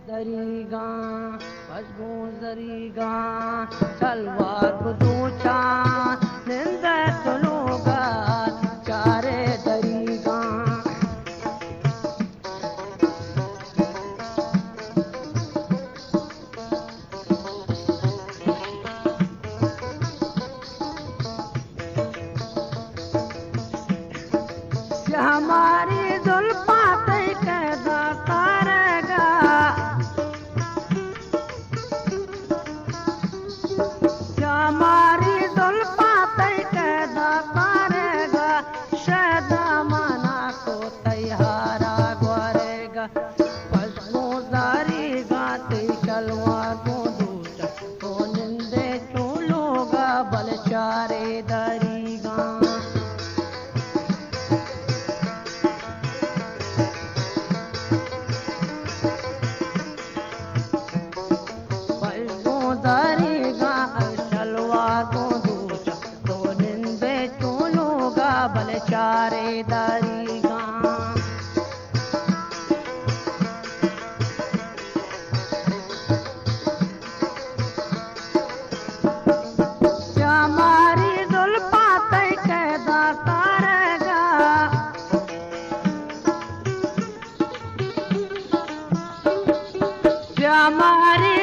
दरीगा बसगो दरीगा तलवार को दूचा निंद सुनूगा चारे दरीगा हमारी जुल्फा तय कैदा करेगा हमारी जुल्फा तय कैदा करेगा शैदा मना को तैयारा गोरेगा बसगो दारीगा ते चलवा को दूचा तो निंदे चूलूगा बल चारे दरीगा दरीगा चलवा को दूचा तो निंदे चूलूगा बल चारे दरीगा हमारी जुल्फा तय कैदा करेगा हमारी